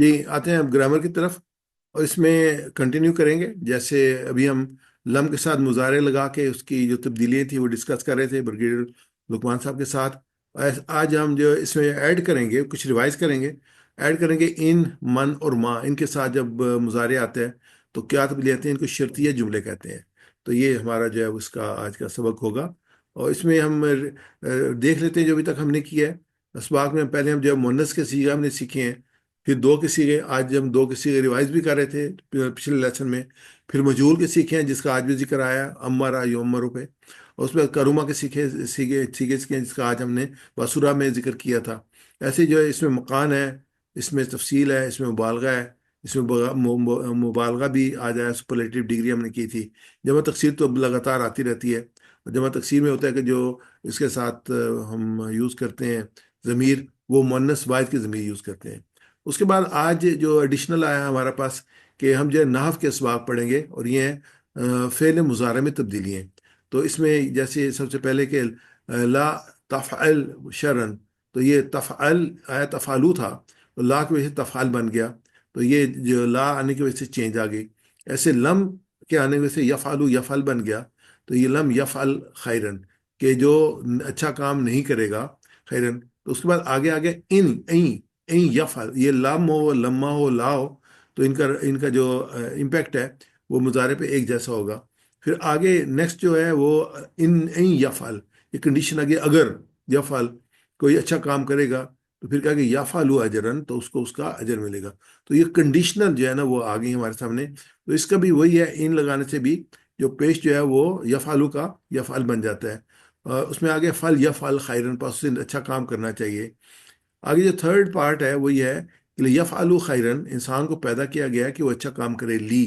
یہ آتے ہیں اب گرامر کی طرف، اور اس میں کنٹینیو کریں گے. جیسے ابھی ہم لم کے ساتھ مظاہرے لگا کے اس کی جو تبدیلیاں تھیں وہ ڈسکس کر رہے تھے بریگیڈیئر لقمان صاحب کے ساتھ. آج ہم جو اس میں ایڈ کریں گے، کچھ ریوائز کریں گے. ایڈ کریں گے ان، من اور ما، ان کے ساتھ جب مظاہرے آتے ہیں تو کیا تبدیلی آتے ہیں، ان کو شرطیہ جملے کہتے ہیں. تو یہ ہمارا جو ہے اس کا آج کا سبق ہوگا. اور اس میں ہم دیکھ لیتے ہیں جو ابھی تک ہم نے کیا ہے. اسباق میں پہلے ہم جو مؤنث کے صیغہ ہم نے سیکھے ہیں، پھر دو کے سیغے، آج ہم دو کے سیغے ریوائز بھی کر رہے تھے پچھلے لیسن میں. پھر مجہول کے سیکھے ہیں جس کا آج بھی ذکر آیا، امرا یومرو پہ. اور اس میں کروما کے سیکھے ہیں جس کا آج ہم نے باسورہ میں ذکر کیا تھا. ایسے جو ہے اس میں مکان ہے، اس میں تفصیل ہے، اس میں مبالغہ ہے. اس میں مبالغہ بھی آ جائے، سپرلیٹو ڈگری ہم نے کی تھی. جمع تکسیر تو لگاتار آتی رہتی ہے. اور جمع تکسیر میں ہوتا ہے کہ جو اس کے ساتھ ہم یوز کرتے ہیں ضمیر، وہ مؤنث واحد کی ضمیر یوز کرتے ہیں. اس کے بعد آج جو ایڈیشنل آیا ہے ہمارے پاس، کہ ہم جو ہے نحو کے اسباق پڑھیں گے، اور یہ ہیں فعل مضارع میں تبدیلیاں. تو اس میں جیسے سب سے پہلے کہ لا تفعل شرن، تو یہ تفعل آیا تفعلو تھا، تو لا کی وجہ سے تفعل بن گیا. تو یہ جو لا آنے کی وجہ سے چینج آ گئی. ایسے لم کے آنے کی وجہ سے یفعلو یفعل بن گیا. تو یہ لم یفعل خیرن، کہ جو اچھا کام نہیں کرے گا، خیرن. تو اس کے بعد آگے آگے ان این این یفعل، یہ لام ہو لما ہو لا ہو، تو ان کا جو امپیکٹ ہے وہ مضارع پہ ایک جیسا ہوگا. پھر آگے نیکسٹ جو ہے وہ ان این یفعل، یہ کنڈیشن آگے اگر یفعل کوئی اچھا کام کرے گا تو پھر کہا کہ یفعلو اجرن، تو اس کو اس کا اجر ملے گا. تو یہ کنڈیشنل جو ہے نا وہ آ گئی ہمارے سامنے. تو اس کا بھی وہی ہے، ان لگانے سے بھی جو پیش جو ہے وہ یفعلو کا یفعل بن جاتا ہے. اس میں آگے فل یفعل خیرن، پاس سے اچھا کام کرنا چاہیے. آگے جو تھرڈ پارٹ ہے وہ یہ ہے کہ یفعلو خیرن، انسان کو پیدا کیا گیا ہے کہ وہ اچھا کام کرے، لی.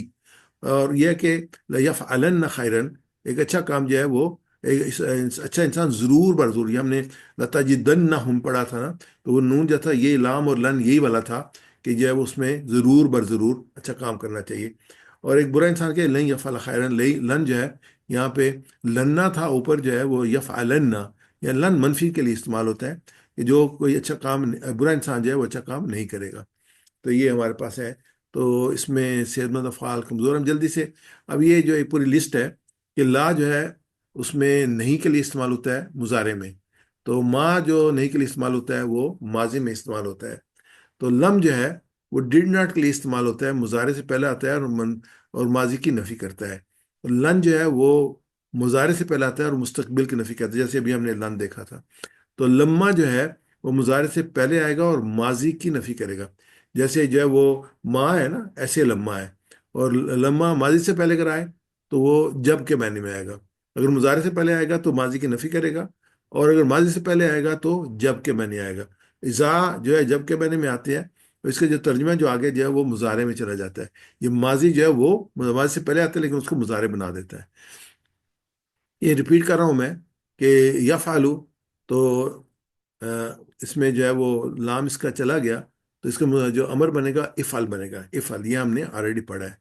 اور یہ کہ یفعلن خیرن، ایک اچھا کام جو ہے وہ اچھا انسان ضرور بر ضرور، یہ ہم نے لتجدنہم پڑھا تھا نا، تو وہ نون جو تھا یہ لام اور لن یہی والا تھا کہ جو ہے وہ اس میں ضرور بر ضرور اچھا کام کرنا چاہیے. اور ایک برا انسان کے لن یفعل خیرن، لن جو ہے یہاں پہ لننا تھا اوپر، جو ہے وہ یفعلن، یا لن منفی کے لیے استعمال ہوتا ہے کہ جو کوئی اچھا کام، برا انسان جو ہے وہ اچھا کام نہیں کرے گا. تو یہ ہمارے پاس ہے. تو اس میں صحت مند افعال کمزور، ہم جلدی سے اب یہ جو ایک پوری لسٹ ہے کہ لا جو ہے اس میں نہیں کے لیے استعمال ہوتا ہے مضارع میں. تو ما جو نہیں کے لیے استعمال ہوتا ہے وہ ماضی میں استعمال ہوتا ہے. تو لم جو ہے وہ ڈڈ ناٹ کے لیے استعمال ہوتا ہے، مضارع سے پہلے آتا ہے اور ماضی کی نفی کرتا ہے. لن جو ہے وہ مضارع سے پہلے آتا ہے اور مستقبل کی نفی کرتا ہے، جیسے ابھی ہم نے لن دیکھا تھا. تو لما جو ہے وہ مضارع سے پہلے آئے گا اور ماضی کی نفی کرے گا. جیسے جو ہے وہ ماں ہے نا، ایسے لما ہے. اور لما ماضی سے پہلے اگر آئے تو وہ جب کے معنی میں آئے گا. اگر مضارع سے پہلے آئے گا تو ماضی کی نفی کرے گا، اور اگر ماضی سے پہلے آئے گا تو جب کے معنی آئے گا. اذا جو ہے جب کے معنی میں آتے ہیں، تو اس کا جو ترجمہ جو آگے جو ہے وہ مضارع میں چلا جاتا ہے. یہ ماضی جو ہے وہ ماضی سے پہلے آتا ہے لیکن اس کو مضارع بنا دیتا ہے. یہ ریپیٹ کر رہا ہوں میں کہ یفعلو، تو آ، اس میں جو ہے وہ لام اس کا چلا گیا، تو اس کا جو امر بنے گا افعل بنے گا. افعل یہ ہم نے آلریڈی پڑھا ہے.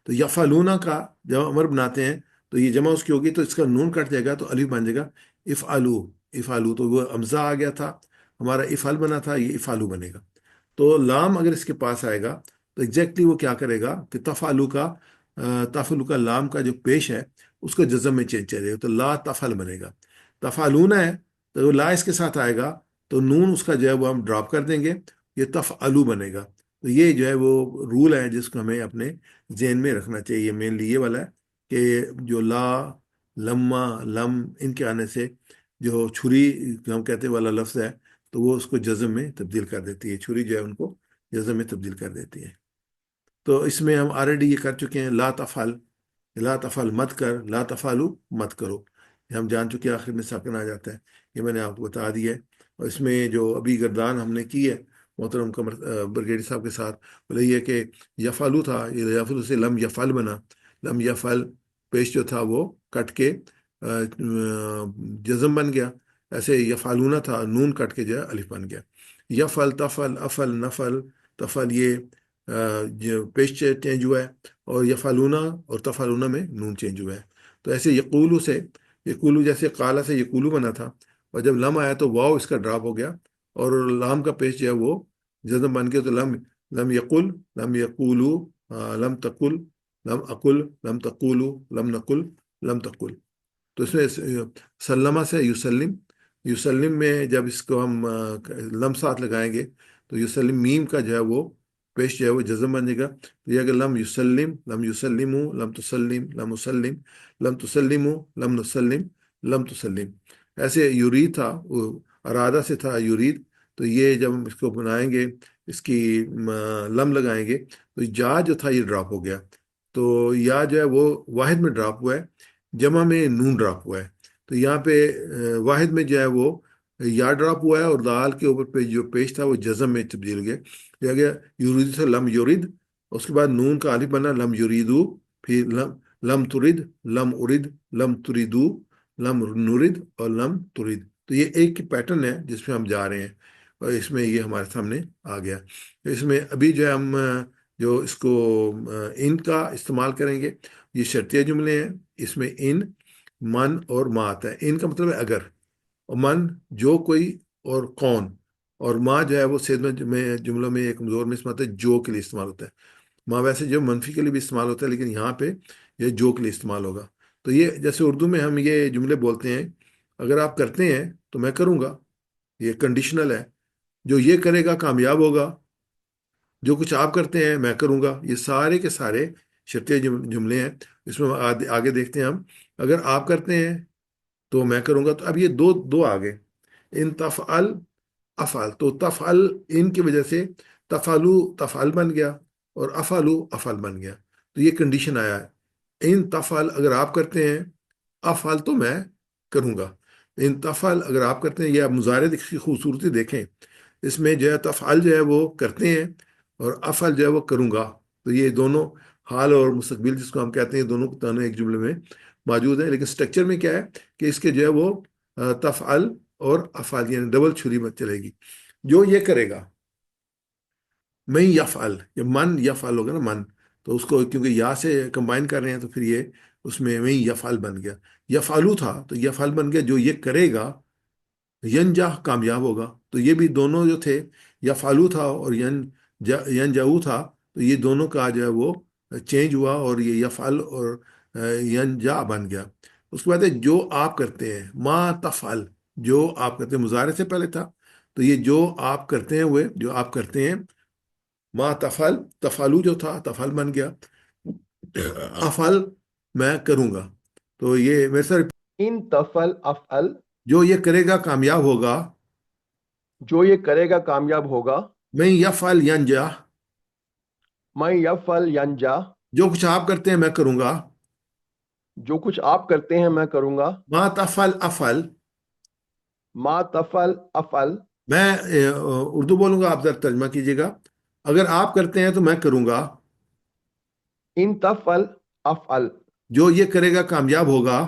تو یفعلونا کا جب امر بناتے ہیں تو یہ جمع اس کی ہوگی، تو اس کا نون کٹ جائے گا تو الف بن جائے گا افعلو. افعلو تو وہ امزہ آ گیا تھا ہمارا، افعل بنا تھا، یہ افعلو بنے گا. تو لام اگر اس کے پاس آئے گا تو ایگزیکٹلی وہ کیا کرے گا کہ تفعلو کا لام کا جو پیش ہے اس کو جزم میں چینج چلے گا، تو لا تفعل بنے گا. تفعلون ہے تو لا اس کے ساتھ آئے گا تو نون اس کا جو ہے وہ ہم ڈراپ کر دیں گے، یہ تفعلو بنے گا. تو یہ جو ہے وہ رول ہے جس کو ہمیں اپنے ذہن میں رکھنا چاہیے. مینلی یہ والا ہے کہ جو لا، لما، لم، ان کے آنے سے جو چھری جو ہم کہتے ہیں والا لفظ ہے، تو وہ اس کو جزم میں تبدیل کر دیتی ہے. چھری جو ہے ان کو جزم میں تبدیل کر دیتی ہے. تو اس میں ہم آلریڈی یہ کر چکے ہیں، لا تفعل، لا تفعل مت کر، لا تفعلو مت کرو، یہ ہم جان چکے ہیں. آخر میں ساکن آ جاتا ہے، یہ میں نے آپ کو بتا دیا ہے. اور اس میں جو ابھی گردان ہم نے کی ہے محترم برگیڈی صاحب کے ساتھ، بولے یہ کہ یفعلو تھا، یہ یفعلو سے لم یفعل بنا. لم یفعل پیش جو تھا وہ کٹ کے جزم بن گیا. ایسے یفعلونا تھا، نون کٹ کے جو ہے الف بن گیا. یفعل، تفعل، افعل، نفل، تفعل، یہ جو پیش چینج ہوا ہے. اور یفعلونا اور تفعلونا میں نون چینج ہوا ہے. تو ایسے یقولو سے، یقولو جیسے قالا سے یقولو بنا تھا، اور جب لم آیا تو واو اس کا ڈراپ ہو گیا، اور لام کا پیش جو ہے وہ جزم بن گیا، تو لم لم یقل، لم یقولو، لم تقل، لم اقل، لم تقولو، لم نقل، لم تقل. تو اس میں سلمہ سے یسلم، یسلم میں جب اس کو ہم لم ساتھ لگائیں گے تو یسلم میم کا جو ہے وہ پیش جو ہے وہ جزم بن جائے گا. تو یہ اگر لم یسلم، لم یسلمو، لم تسلم، لم اسلم، لم تسلمو، لم نسلم، لم تسلم. ایسے یرید تھا، وہ ارادہ سے تھا یرید. تو یہ جب ہم اس کو بنائیں گے، اس کی لم لگائیں گے تو جا جو تھا یہ ڈراپ ہو گیا. تو یا جو ہے وہ واحد میں ڈراپ ہوا ہے، جمع میں نون ڈراپ ہوا ہے. تو یہاں پہ واحد میں جو ہے وہ یا ڈراپ ہوا ہے، اور دال کے اوپر پہ جو پیش تھا وہ جزم میں تبدیل ہو گیا. یہ گیا یورید سے لم یورید، اس کے بعد نون کا الف بنا لم یوریدو، پھر لم ترید، لم ارید، لم تریدو، لم نورید، اور لم ترید. تو یہ ایک کی پیٹرن ہے جس میں ہم جا رہے ہیں، اور اس میں یہ ہمارے سامنے آ گیا. اس میں ابھی جو ہے ہم جو اس کو ان کا استعمال کریں گے. یہ شرطیہ جملے ہیں، اس میں ان، من اور ما آتا ہے. ان کا مطلب ہے اگر، اور من جو کوئی، اور کون، اور ما جو ہے وہ سیدنا جملوں میں ایک کمزور میں استعمال ہوتا ہے، جو کے لیے استعمال ہوتا ہے. ما ویسے جو منفی کے لیے بھی استعمال ہوتا ہے، لیکن یہاں پہ یہ جو کے لیے استعمال ہوگا. تو یہ جیسے اردو میں ہم یہ جملے بولتے ہیں، اگر آپ کرتے ہیں تو میں کروں گا، یہ کنڈیشنل ہے. جو یہ کرے گا کامیاب ہوگا، جو کچھ آپ کرتے ہیں میں کروں گا. یہ سارے کے سارے شرطیہ جملے ہیں. اس میں آگے دیکھتے ہیں ہم. اگر آپ کرتے ہیں تو میں کروں گا. تو اب یہ دو دو آگے، ان تفعل افعل. تو تفعل ان کی وجہ سے تفعلو تفعل بن گیا، اور افعلو افعل بن گیا. تو یہ کنڈیشن آیا ہے. ان تفعل اگر آپ کرتے ہیں، افعل تو میں کروں گا. ان تفعل اگر آپ کرتے ہیں، یہ آپ مضارع کی خوبصورتی دیکھیں. اس میں جو ہے تفعل جو ہے وہ کرتے ہیں، اور افعل جو ہے وہ کروں گا. تو یہ دونوں حال اور مستقبل جس کو ہم کہتے ہیں، دونوں دونوں ایک جملے میں موجود ہیں. لیکن اسٹرکچر میں کیا ہے کہ اس کے جو ہے وہ تفعل اور افعل یعنی ڈبل چھری میں چلے گی. جو یہ کرے گا، میں یفعل، یہ من یفعل ہوگا نا، من. تو اس کو کیونکہ یا سے کمبائن کر رہے ہیں تو پھر یہ اس میں یفعل بن گیا. یفعلو تھا تو یفعل بن گیا. جو یہ کرے گا ینجا کامیاب ہوگا. تو یہ بھی دونوں جو تھے، یفعلو تھا اور ینجاؤ تھا. تو یہ دونوں کا جو ہے وہ چینج ہوا، اور یہ یفعل اور ینجا بن گیا. اس کے بعد ہے جو آپ کرتے ہیں، ما تفعل، جو آپ کرتے ہیں مضارع سے پہلے تھا. تو یہ جو آپ کرتے ہیں ہوئے، جو آپ کرتے ہیں. ما تفعل، تفعلو جو تھا تفعل بن گیا. افعل میں کروں گا. تو یہ میرے ساتھ ان تفعل افعل، جو یہ کرے گا کامیاب ہوگا. جو یہ کرے گا کامیاب ہوگا. میں یفعل ینجا، میں یفعل ینجا، جو کچھ آپ کرتے ہیں میں کروں گا. جو کچھ آپ کرتے ہیں میں کروں گا. ما تفعل افعل، ما تفعل افعل، میں اردو بولوں گا، آپ ذرا ترجمہ کیجیے گا. اگر آپ کرتے ہیں تو میں کروں گا. ان تفعل افعل، جو یہ کرے گا کامیاب ہوگا.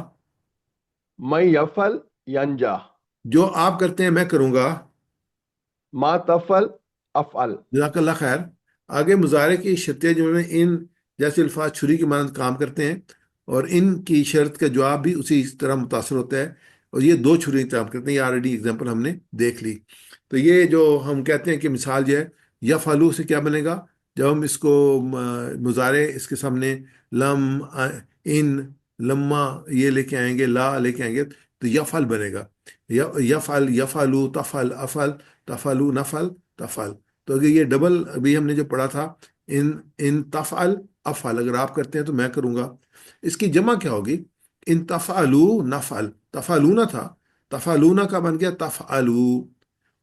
میں یفعل ینجا، جو آپ کرتے ہیں میں کروں گا. ما تفعل افعل. جزاک اللہ خیر. آگے مضارع کی شرطیں جو میں ان جیسے الفاظ چھری کی مانند کام کرتے ہیں، اور ان کی شرط کا جواب بھی اسی طرح متاثر ہوتا ہے. اور یہ دو چھری کام کرتے ہیں. یہ آلریڈی اگزامپل ہم نے دیکھ لی. تو یہ جو ہم کہتے ہیں کہ مثال جو ہے یفعلو سے کیا بنے گا، جب ہم اس کو مضارع اس کے سامنے لم، ان، لما یہ لے کے آئیں گے، لا لے کے آئیں گے، تو یفعل بنے گا. یفعل، یفعلو، تفعل، افعل، تفعلو، نفعل، تفعل. تو اگر یہ ڈبل ابھی ہم نے جو پڑھا تھا، ان تفعل افعل، اگر آپ کرتے ہیں تو میں کروں گا. اس کی جمع کیا ہوگی؟ ان تفعلو نفعل. تفعلونا تھا، تفعلونا کا بن گیا تفعلو،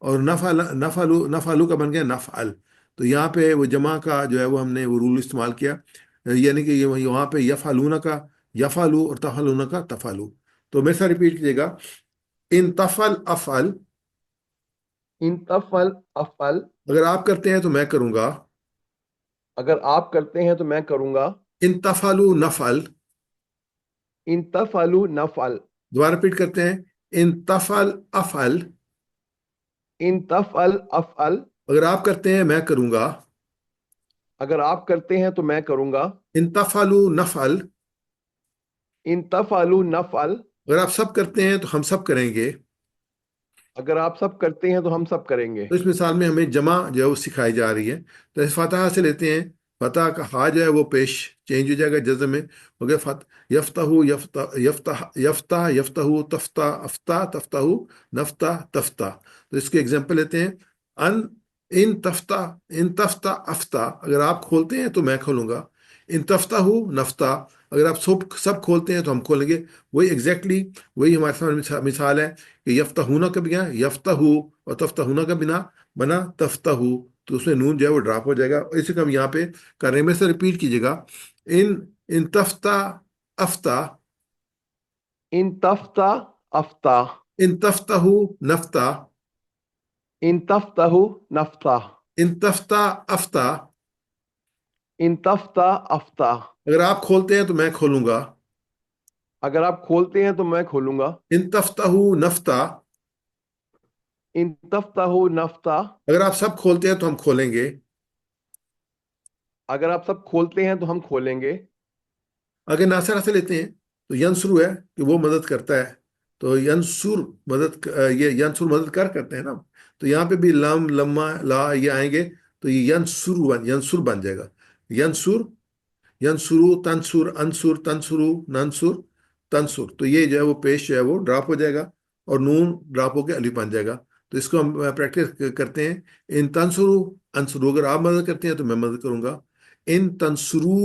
اور نفعل، نفعلو، نفعلو کا بن گیا نفعل. تو یہاں پہ وہ جمع کا جو ہے وہ ہم نے وہ رول استعمال کیا، یعنی کہ یہاں پہ یفعلونا کا یفعلو، اور تفعلونا کا تفعلو. تو میرے ساتھ ریپیٹ کیجیے گا. ان تفعل افعل، ان تفعل افعل، اگر آپ کرتے ہیں تو میں کروں گا. اگر آپ کرتے ہیں تو میں کروں گا. ان تفعلوا نفعل، ان تفعلوا نفعل، دوبارہ ریپیٹ کرتے ہیں. ان تفعل افعل، ان تفعل افعل، اگر آپ کرتے ہیں میں کروں گا. اگر آپ کرتے ہیں تو میں کروں گا. ان تفعلوا نفعل، ان تفعلوا نفعل، اگر آپ سب کرتے ہیں تو ہم سب کریں گے. اگر آپ سب کرتے ہیں تو ہم سب کریں گے. تو اس مثال میں ہمیں جمع جو ہے وہ سکھائی جا رہی ہے. تو اس فتح سے لیتے ہیں. فتح کا ہا جو ہے وہ پیش چینج ہو جائے گا جزم میں. ہو گیا یفتح یفتح یفتح یفتح یفتح تفتح افتح تفتح نفتح تفتح. تو اس کے ایگزامپل لیتے ہیں. ان ان تفتح ان تفتح افتح، اگر آپ کھولتے ہیں تو میں کھولوں گا. ان تفتح نفتح، اگر آپ سب کھولتے ہیں تو ہم کھولیں گے. وہی ایگزیکٹلی وہی ہمارے سامنے مثال ہے کہ یفتحون کا بنا یفتح اور تفتحون کا بنا بنا تفتح. تو اس میں نون جو ہے وہ ڈراپ ہو جائے گا. اسی کو ہم یہاں پہ کرنے میں سے ریپیٹ کیجیے گا. ان ان تفتح افتح، ان تفتح افتح. ان تفتح نفتح، ان تفتح نفتح. ان تفتح افتح. ان تفتح افتح. اگر آپ کھولتے ہیں تو میں کھولوں گا. اگر آپ کھولتے ہیں تو میں کھولوں گا. ان تفتح نفتح، ان تفتح نفتح. اگر آپ سب کھولتے ہیں تو ہم کھولیں گے. اگر آپ سب کھولتے ہیں تو ہم کھولیں گے. اگر ناصرہ سے لیتے ہیں تو ینسرو ہے کہ وہ مدد کرتا ہے. تو ینسر مدد، یہ ینسر مدد کرتے ہیں نا. تو یہاں پہ بھی لم لما لا یہ آئیں گے تو یہ ینسر بن جائے گا. ینسر ینسرو تنسر انسر تنسرو ننسر تنسر. تو یہ جو ہے وہ پیش جو ہے وہ ڈراپ ہو جائے گا اور نون ڈراپ ہو کے الف بن جائے گا. تو اس کو ہم پریکٹس کرتے ہیں. ان تنسرو انسرو، اگر آپ مدد کرتے ہیں تو میں مدد کروں گا. ان تنسرو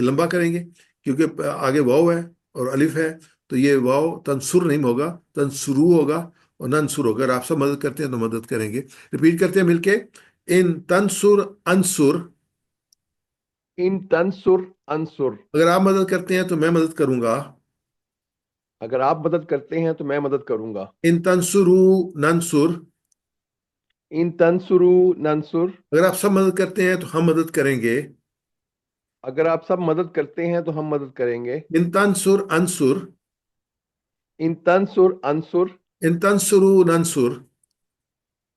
لمبا کریں گے کیونکہ آگے واو ہے اور الف ہے. تو یہ واو تنسر نہیں ہوگا، تنسرو ہوگا اور ننسر ہوگا. اگر آپ سب مدد کرتے ہیں تو مدد کریں گے. ریپیٹ کرتے ہیں مل کے. ان تنسر انسر، ان تنصر انصر. اگر آپ مدد کرتے ہیں تو میں مدد کروں گا. اگر آپ مدد کرتے ہیں تو میں مدد کروں گا. ان تنصروا ننصر، ان تنصروا ننصر. اگر آپ سب مدد کرتے ہیں تو ہم مدد کریں گے. اگر آپ سب مدد کرتے ہیں تو ہم مدد کریں گے. ان تنصر انصر، ان تنصر انصر. ان تنصروا ننصر.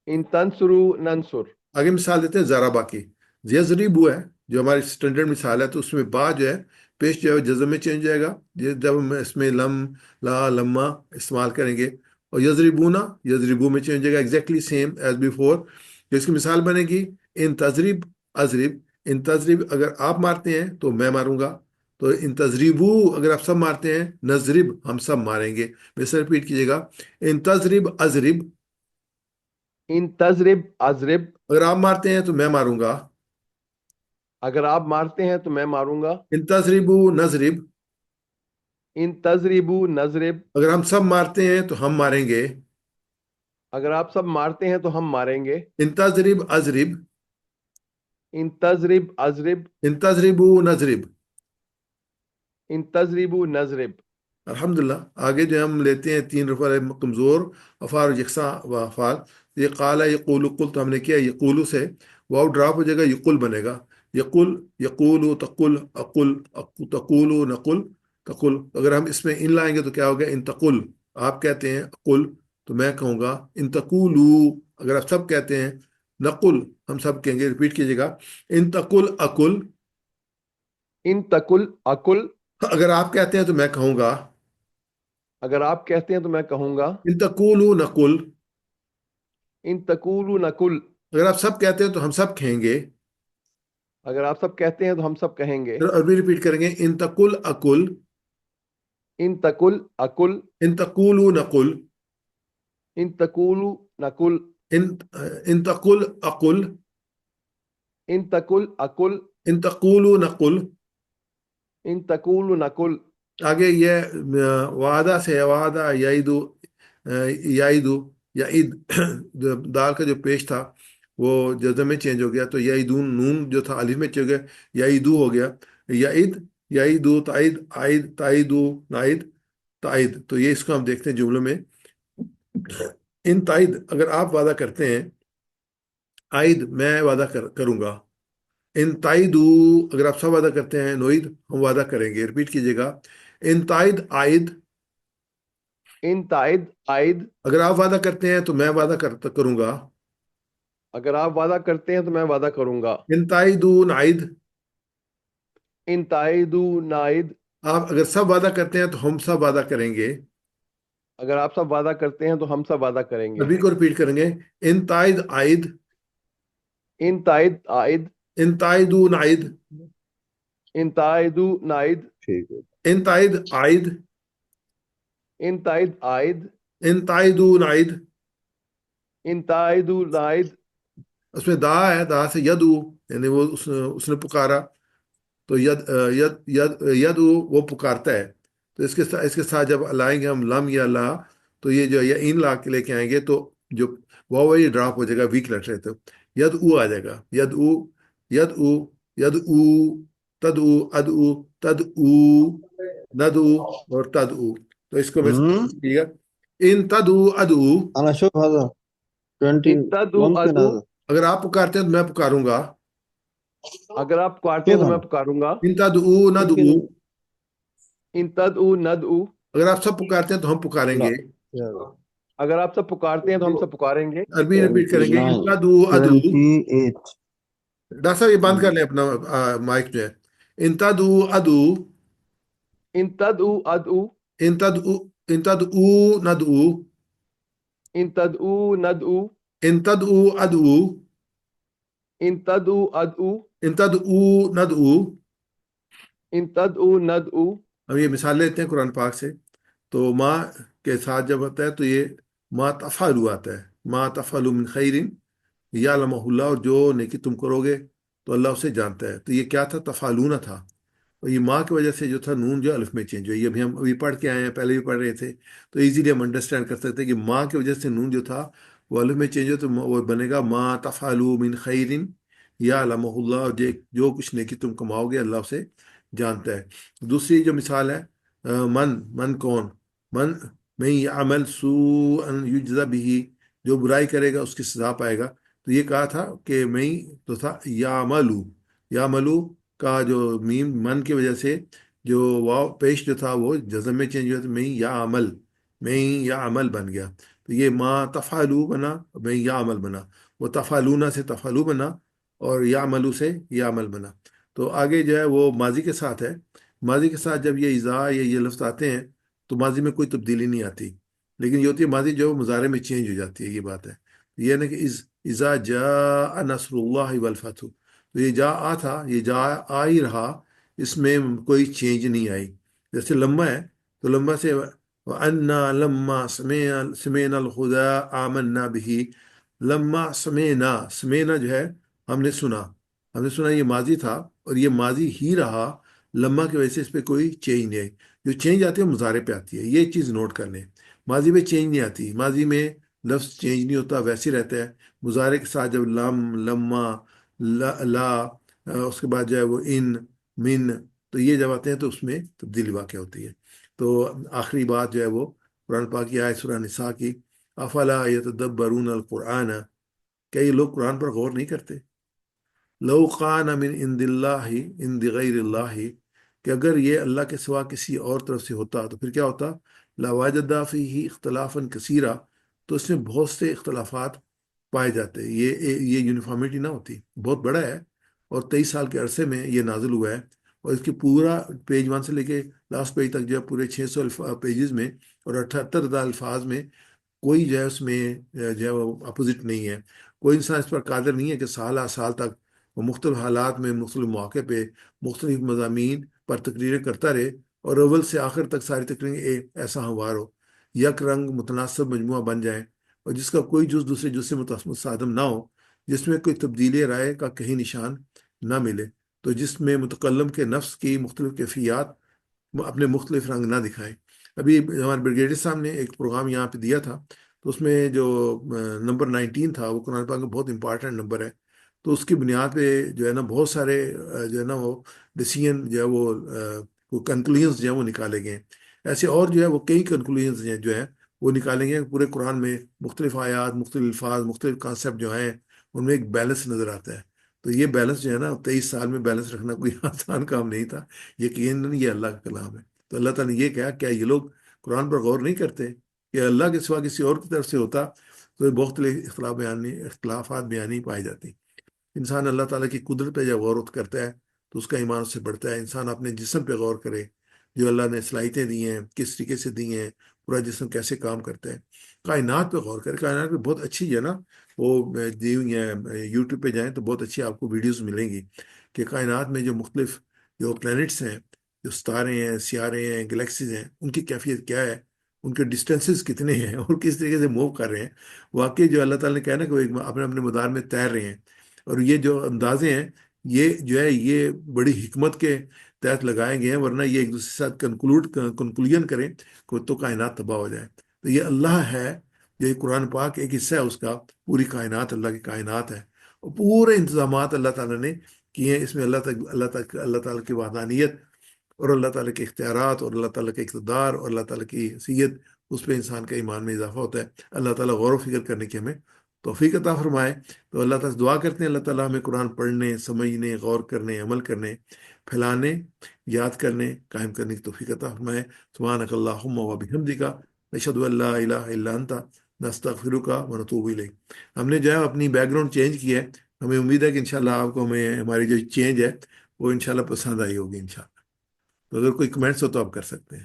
ان تنصروا ننصر. آگے مثال دیتے ہیں ضربہ کی. یضربو ہے جو ہماری اسٹینڈرڈ مثال ہے، تو اس میں با جو ہے پیش جو ہے جزم میں چینج جائے گا جب ہم اس میں لم لا لما استعمال کریں گے. اور یضربونا یضربو میں چینج جائے گا ایگزیکٹلی سیم ایز بیفور. تو اس کی مثال بنے گی ان تضرب اضرب. ان تضرب اگر آپ مارتے ہیں تو میں ماروں گا. تو ان تضریبو اگر آپ سب مارتے ہیں نضرب ہم سب ماریں گے. ویسے ریپیٹ کیجیے گا. ان تضرب اضرب، ان تضرب اضرب. اگر آپ مارتے ہیں تو میں ماروں گا. اگر آپ مارتے ہیں تو میں ماروں گا. ان تضربو نضرب، ان تضربوا نضرب. اگر ہم سب مارتے ہیں تو ہم ماریں گے. اگر آپ سب مارتے ہیں تو ہم ماریں گے. ان تضرب اضرب، ان تضرب اضرب. ان تضربو نضرب. ان تضربوا نضرب. الحمدللہ. آگے جو ہم لیتے ہیں تین رفع کمزور افعال اور یکساں و افعال. یہ قالا یقول قل تو ہم نے کیا یقولو سے واو ڈراپ ہو جائے گا یقول بنے گا. یقول یقولو تقل اقل تقولو نقل تقل. اگر ہم اس میں ان لائیں گے تو کیا ہوگا ان تقل آپ کہتے ہیں اقل تو میں کہوں گا ان تقولو. اگر آپ سب کہتے ہیں نقل ہم سب کہیں گے. ریپیٹ کیجیے گا. ان تقل اقل، ان تقل اقل. اگر آپ کہتے ہیں تو میں کہوں گا. اگر آپ کہتے ہیں تو میں کہوں گا. ان تقولو نقل، ان تقولوا نقل. اگر آپ سب کہتے ہیں تو ہم سب کہیں گے. اگر آپ سب کہتے ہیں تو ہم سب کہیں گے. پھر عربی ریپیٹ کریں گے. ان تقل اقل، ان تقل اقل. ان تقولو نقل، ان تقولوا نقل. ان ان تقل اقل، ان تقل اقل. ان تقولو نقل. ان تقولوا نقل. آگے یہ وعدہ سے وعدہ یعیدو یعیدو یعید دال کا جو پیش تھا وہ جزم میں چینج ہو گیا. تو یعیدون نون جو تھا الف میں چینج ہو گیا یعیدو ہو گیا. یعید یعیدو تائید عائد تائیدو نائد تائید. تو یہ اس کو ہم دیکھتے ہیں جملوں میں. ان تائید اگر آپ وعدہ کرتے ہیں عائد میں وعدہ کروں گا. ان تائیدو اگر آپ سب وعدہ کرتے ہیں نوید ہم وعدہ کریں گے. ریپیٹ کیجیے گا. ان تائید عائد، ان تائید عائد. اگر آپ وعدہ کرتے ہیں تو میں وعدہ کروں گا. اگر آپ وعدہ کرتے ہیں تو میں وعدہ کروں گا. ان تائیدون عائد، ان تائیدو نائد. آپ اگر سب وعدہ کرتے ہیں تو ہم سب وعدہ کریں گے. اگر آپ سب وعدہ کرتے ہیں تو ہم سب وعدہ کریں گے. عربی کو ریپیٹ کریں گے. ان تائید عائد. ان تائید عائد. ان تائیدو نائد. ان تائیدو نائد. ٹھیک ہے. ان تائید عائد. ان تائید عائد. ان تائیدو نائد. ان تائیدو نائد. اس میں دا ہے، دا سے یدو، یعنی وہ اس نے پکارا. تو ید وہ پکارتا ہے. تو اس کے ساتھ جب لائیں گے ہم لم یا لا، تو یہ جو یا ان لا کے لے کے آئیں گے تو جو وہی ڈراپ ہو جائے گا، ویک لیٹر ہے. تو ید او آ جائے گا. ید او، ید او، ید او، تد او، اد او، تد او، ند او، اور تد او. تو اس کو میں کیجیے گا. ان تد او اد او. انا شوف هذا 20 ان تدو ممكن ادو. هذا. اگر آپ پکارتے ہیں تو میں پکاروں گا. اگر آپ پکارتے ہیں شوف تو میں انا پکاروں گا. ان تد او ند لیکن او. ان تدعو ندعو. اگر آپ سب پکارتے ہیں تو ہم پکاریں لا گے. يلا. اگر آپ سب پکارتے ہیں تو ہم سب پکاریں گے. عربی ریپیٹ کریں گے. ان 29 تدعو ادعو. 28. ڈاکٹر صاحب یہ بند کر لیں اپنا مائک جو ہے. ان تدعو ادعو. ان تدعو ادعو. ان تدعو، ان تدعو ندعو. ان تدعو ندعو. ان تدعو ادعو. ان تدعو ادعو. ان تدعو ندعو. ان تدعو ندعو. ہم یہ مثال لیتے ہیں قرآن پاک سے. تو ماں کے ساتھ جب ہوتا ہے تو یہ ما تفعلوا آتا ہے. ما تفعلوا من خیر یعلمہ اللہ، اور جو نیکی تم کرو گے تو اللہ اسے جانتا ہے. تو یہ کیا تھا؟ تفعلون تھا. اور یہ ماں کی وجہ سے جو تھا نون جو الف میں چینج ہوئی. یہ ابھی ہم ابھی پڑھ کے آئے ہیں، پہلے بھی پڑھ رہے تھے. تو ایزیلی ہم انڈرسٹینڈ کر سکتے ہیں کہ ماں کی وجہ سے نون جو تھا وہ الف میں چینج ہو، تو وہ بنے گا ما تفعلوا من خیر یعلمہ اللہ، اور جو کچھ نیکی تم کماؤ گے اللہ اسے جانتا ہے. دوسری جو مثال ہے، من کون؟ من یعمل سوءا یجزا به، جو برائی کرے گا اس کی سزا پائے گا. تو یہ کہا تھا کہ میں تو تھا یعملو. یعملو کا جو میم من کی وجہ سے جو واو پیش جو تھا وہ جزم میں چینج ہوا، تو میں یا عمل، میں یا عمل بن گیا. تو یہ ما تفعلو بنا، میں یا عمل بنا. وہ تفعلونا سے تفعلو بنا، اور یا عملو سے یا عمل بنا. تو آگے جو ہے وہ ماضی کے ساتھ ہے. ماضی کے ساتھ جب یہ اذا یا یہ لفظ آتے ہیں تو ماضی میں کوئی تبدیلی نہیں آتی، لیکن یہ ہوتی ہے ماضی جو مضارع میں چینج ہو جاتی ہے. یہ بات ہے. یہ نا کہ اذا جاء نصر اللہ والفتح. تو یہ جا آ تھا، یہ جا آ ہی رہا، اس میں کوئی چینج نہیں آئی. جیسے لمبا ہے تو لمبا سے وَأَنَّا لَمَّا سَمِعْنَا الْهُدَىٰ آمَنَّا بِهِ. لما سمینا، سمینا جو ہے ہم نے سنا. ہم نے سنا یہ ماضی تھا اور یہ ماضی ہی رہا. لما کی وجہ سے اس پہ کوئی چینج نہیں آئی. جو چینج آتی ہے مضارع پہ آتی ہے. یہ چیز نوٹ کر لیں. ماضی میں چینج نہیں آتی. ماضی میں لفظ چینج نہیں ہوتا، ویسے ہی رہتا ہے. مضارع کے ساتھ جب لم، لما، لا، اس کے بعد جو ہے وہ ان، من، تو یہ جب آتے ہیں تو اس میں تبدیلی واقع ہوتی ہے. تو آخری بات جو ہے وہ قرآن پاک کی آیت سورہ نساء کی، افلا یتدبرون القرآن، کیا یہ لوگ قرآن پر غور نہیں کرتے؟ لو کان من عند اللہ عند غیر اللہ، کہ اگر یہ اللہ کے سوا کسی اور طرف سے ہوتا تو پھر کیا ہوتا؟ لوجدوا فیہ اختلافا کثیرا، تو اس میں بہت سے اختلافات پائے جاتے. یہ یونیفارمٹی نہ ہوتی. بہت بڑا ہے اور 23 سال کے عرصے میں یہ نازل ہوا ہے. اور اس کی پورا پیج 1 سے لے کے لاسٹ پیج تک جو ہے پورے 600 پیجز میں اور 78,000 الفاظ میں کوئی جو ہے اس میں جو ہے وہ اپوزٹ نہیں ہے. کوئی انسان اس پر قادر نہیں ہے کہ سالہ سال تک وہ مختلف حالات میں مختلف مواقع پہ مختلف مضامین پر تقریریں کرتا رہے اور اول سے آخر تک ساری تقریریں ایسا ہموار ہو، یک رنگ متناسب مجموعہ بن جائیں، اور جس کا کوئی جز دوسرے جز سے متصادم نہ ہو، جس میں کوئی تبدیلی رائے کا کہیں نشان نہ ملے، تو جس میں متکلم کے نفس کی مختلف کیفیات اپنے مختلف رنگ نہ دکھائیں. ابھی ہمارے بریگیڈیئر صاحب نے ایک پروگرام یہاں پہ دیا تھا، تو اس میں جو نمبر 19 تھا وہ قرآن پاک کا بہت امپارٹنٹ نمبر ہے. تو اس کی بنیاد پہ جو ہے نا بہت سارے جو ہے نا وہ ڈیسیجن جو ہے وہ کنکلوژنس جو ہیں وہ نکالے گئے ہیں. ایسے اور جو ہے وہ کئی کنکلوژنس جو ہیں وہ نکالیں گے. پورے قرآن میں مختلف آیات، مختلف الفاظ، مختلف کانسیپٹ جو ہیں ان میں ایک بیلنس نظر آتا ہے. تو یہ بیلنس جو ہے نا 23 سال میں بیلنس رکھنا کوئی آسان کام نہیں تھا. یقیناً یہ اللہ کا کلام ہے. تو اللہ تعالیٰ نے یہ کہا کیا یہ لوگ قرآن پر غور نہیں کرتے کہ اللہ کے سوا کسی اور کی طرف سے ہوتا تو بہت اختلافات بیانی پائی جاتی. انسان اللہ تعالیٰ کی قدرت پہ جب غور کرتا ہے تو اس کا ایمان اس سے بڑھتا ہے. انسان اپنے جسم پہ غور کرے، جو اللہ نے صلاحیتیں دی ہیں کس طریقے سے دی ہیں، پورا جسم کیسے کام کرتا ہے. کائنات پہ غور کریں. کائنات پہ بہت اچھی ہے نا وہ دی ہوئی ہیں، یوٹیوب پہ جائیں تو بہت اچھی آپ کو ویڈیوز ملیں گی کہ کائنات میں جو مختلف جو پلانٹس ہیں، جو ستارے ہیں، سیارے ہیں، گلیکسیز ہیں، ان کی کیفیت کیا ہے، ان کے ڈسٹینسز کتنے ہیں اور کس طریقے سے موو کر رہے ہیں. واقعی جو اللہ تعالیٰ نے کہا نا کہ وہ اپنے اپنے مدار میں تیر رہے ہیں. اور یہ جو اندازے ہیں یہ جو ہے یہ بڑی حکمت کے تحت لگائے گئے ہیں، ورنہ یہ ایک دوسرے کے ساتھ کنکلوژن کریں تو کائنات تباہ ہو جائے. تو یہ اللہ ہے، یہ قرآن پاک ایک حصہ ہے اس کا. پوری کائنات اللہ کی کائنات ہے اور پورے انتظامات اللہ تعالیٰ نے کیے ہیں. اس میں اللہ تعالیٰ کی وحدانیت اور اللہ تعالیٰ کے اختیارات اور اللہ تعالیٰ کے اقتدار اور اللہ تعالیٰ کی حیثیت، اس پہ انسان کا ایمان میں اضافہ ہوتا ہے. اللہ تعالیٰ غور و فکر کرنے کی ہمیں توفیق عطا فرمائے. تو اللہ تعالیٰ سے دعا کرتے ہیں اللہ تعالیٰ ہمیں قرآن پڑھنے، سمجھنے، غور کرنے، عمل کرنے، پھیلانے، یاد کرنے، قائم کرنے کی توفیق عطا فرمائے. سبحانک اللہم و بحمدک، نشہد ان لا الہ الا انت، نستغفرک و نتوب الیک. ہم نے جو ہے اپنی بیک گراؤنڈ چینج کی ہے. ہمیں امید ہے کہ انشاءاللہ آپ کو ہماری جو چینج ہے وہ انشاءاللہ پسند آئی ہوگی انشاءاللہ. تو اگر کوئی کمنٹس ہو تو آپ کر سکتے ہیں.